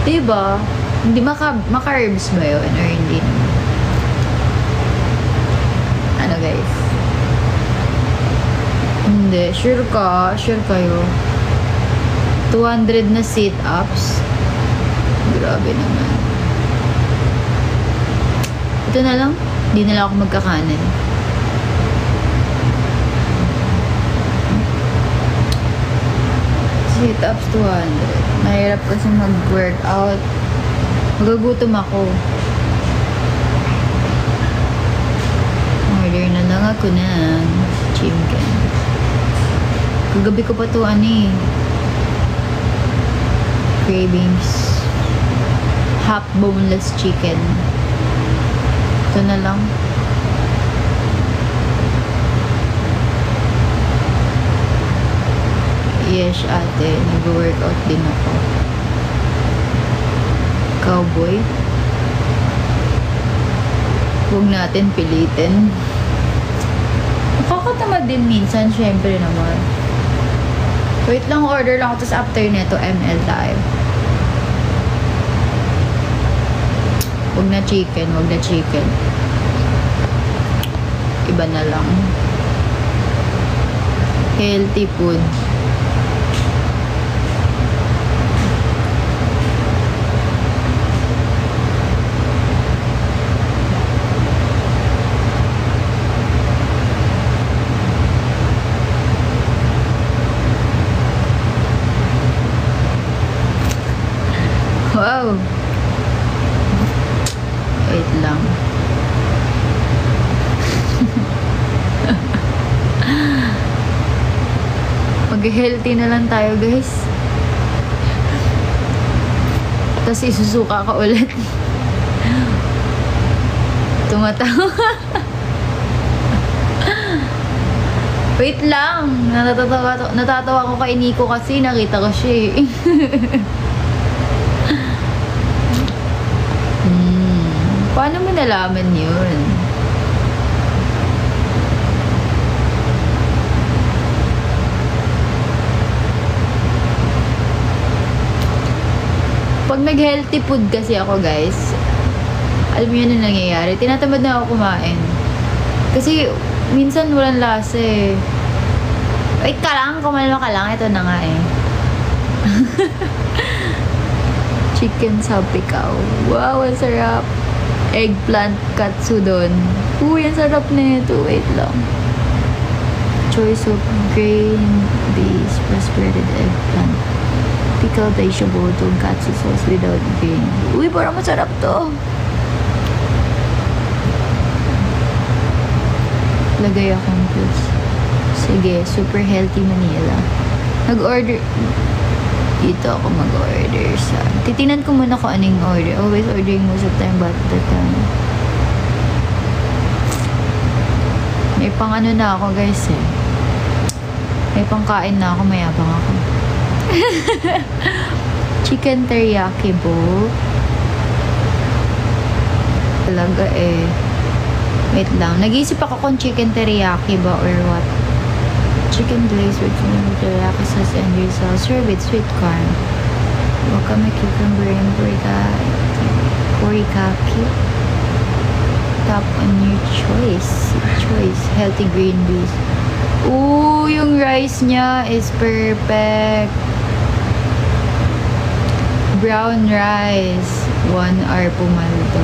Diba? Hindi maka-herbs ba yun? Or hindi naman? Ano guys? Hindi. Sure ka? Sure kayo? 200 na sit-ups? Grabe naman. Ito na lang. Hindi na lang ako magkakanan. Sit-ups 200. Mahirap kasi mag-workout. Magagutom ako. Order na lang ako ng chicken. Kagabi ko pa to cravings. Half boneless chicken. Ito na lang. Yes, ate. Nag-workout din ako. Cowboy. Huwag natin pilitin. Nakakatamad din minsan, syempre naman. Wait lang, order lang ako. Tapos after neto, ML tayo. Huwag na chicken, huwag na chicken. Iba na lang. Healthy food. Wow. Wait lang. Mag-healthy na lang tayo, guys. Tapos isusuka ka ulit. Tumatawa. Wait lang. Natatawa ko kay Nico kasi nakita ko siya eh. Paano mo nalaman yun? Pag nag-healthy food kasi ako, guys, alam mo yun ang nangyayari. Tinatamad na ako kumain. Kasi, minsan walang lasa eh. Wait ka lang, kumalma ka lang. Ito na nga eh. Chicken sapicaw. Wow, ang sarap. Eggplant katsudon. Uy, ang sarap nito. Wait lang. Choice of grain-based prosperity eggplant. Pickled vegetable tonkatsu sauce without grain. Uy, parang masarap to. Lagay akong plus. Sige, super healthy Manila. Nag-order. Dito ako mag-order sa... Titinan ko muna kung anong order. Always ordering most of the time, but the time. May pang ano na ako, guys eh. May pangkain na ako, mayabang ako. Chicken teriyaki bowl. Talaga eh. Wait lang. Nag-iisip ako kung chicken teriyaki ba or what. Chicken glaze with teriyaki sauce and your sauce. Serve with sweet corn. Wakame cucumber and korikaki. Tap on your choice. Healthy green beans. Ooh, yung rice niya is perfect. Brown rice. 1 hour pumaldo.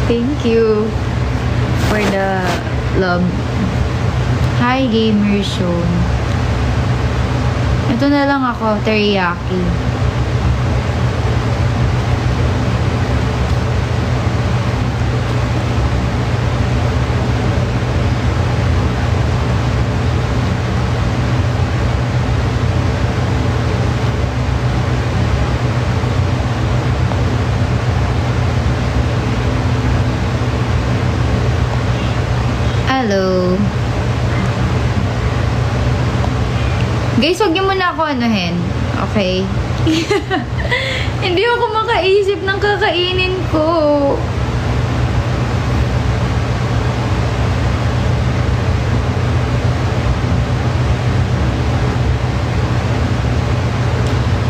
Thank you for the love. Hi, gamer show. Ito na lang ako, teriyaki. Hello. Guys, wag niyo muna ako anuhin. Okay? Hindi ako makaisip ng kakainin ko.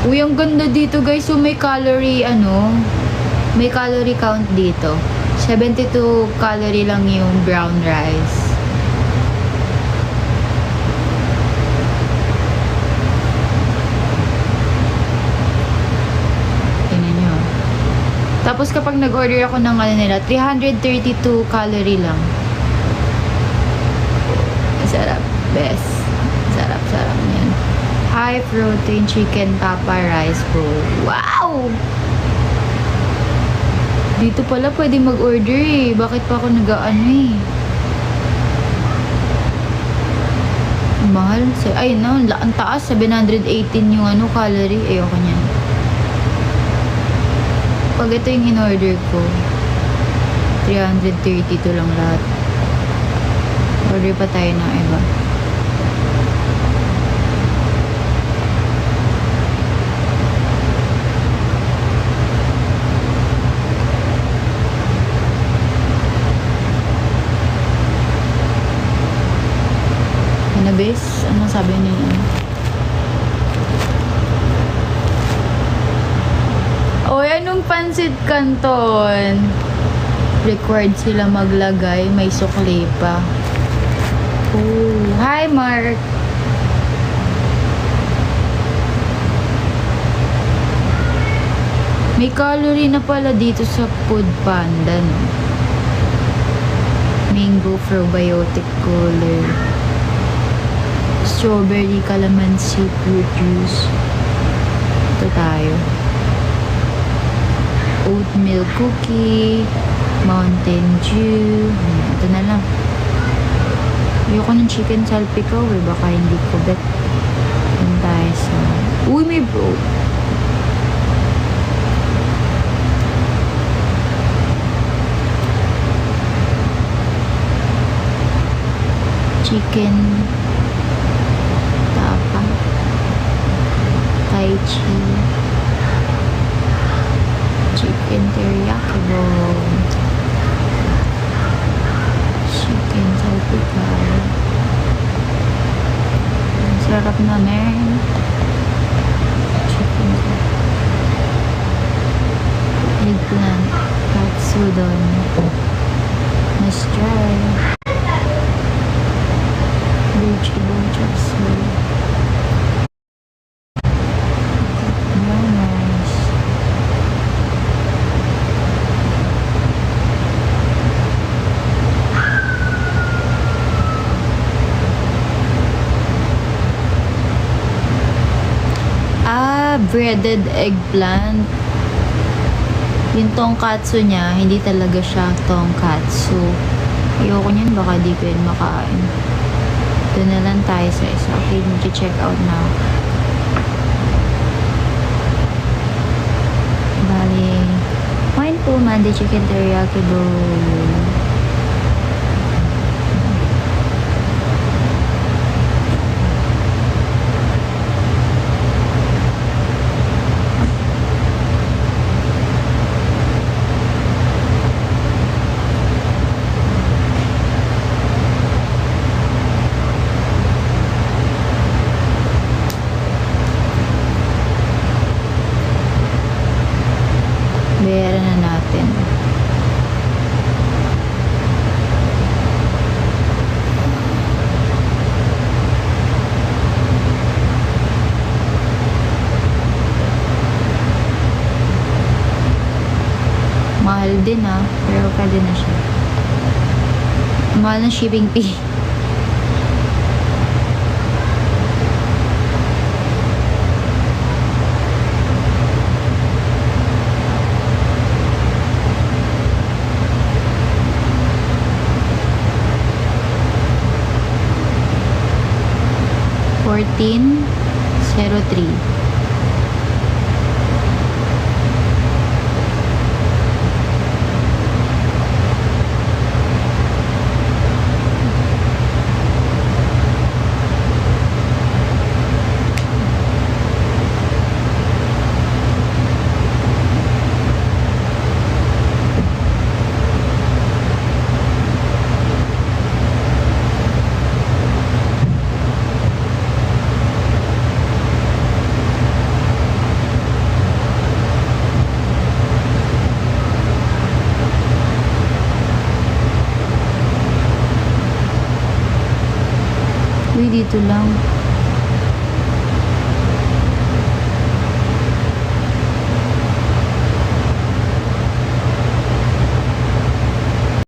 Uy, ang ganda dito guys. So may calorie may calorie count dito. 72 calorie lang yung brown rice. Tingnan nyo. Tapos kapag nag-order ako ng nila, 332 calorie lang. Sarap. Best. Sarap yan. High protein chicken papa rice bowl. Wow! Dito pala pwede mag-order eh. Bakit pa ako nag-ano eh? Mahal. Ay no, ang taas. 718 yung calorie. Ayoko niyan. Pag ito yung in-order ko, 332 lang lahat. Order pa tayo ng iba. Bes, ano sabi niya? Oy, anong pansit canton? Required sila maglagay, may sukli pa. Oh, hi Mark. May calorie na pala dito sa Food Panda, no? Mango probiotic cooler. Strawberry calamansi fruit juice. Ito tayo. Oatmeal cookie. Mountain Dew. Ito na lang. Ayoko ng chicken salpikaw eh. Baka hindi ko bet. Yan tayo sa... Uy, may bro. Chicken Tai Chi chicken teriyaki bowl, chicken salpikaw. Ang sarap na men. Chicken eggplant katsudon. Let's try vegetable chopsuey. Breaded eggplant. Yung tonkatsu niya, hindi talaga siya tonkatsu. Ayoko niyan, baka di ko yun makain. Doon na lang tayo sa isa. Okay, mag-check out na. Bali, wine po, Monday chicken teriyaki bowl. Bayaran na natin. Mahal din pero pwede na siya. Mahal ng shipping fee. $14.03. Uy, dito lang.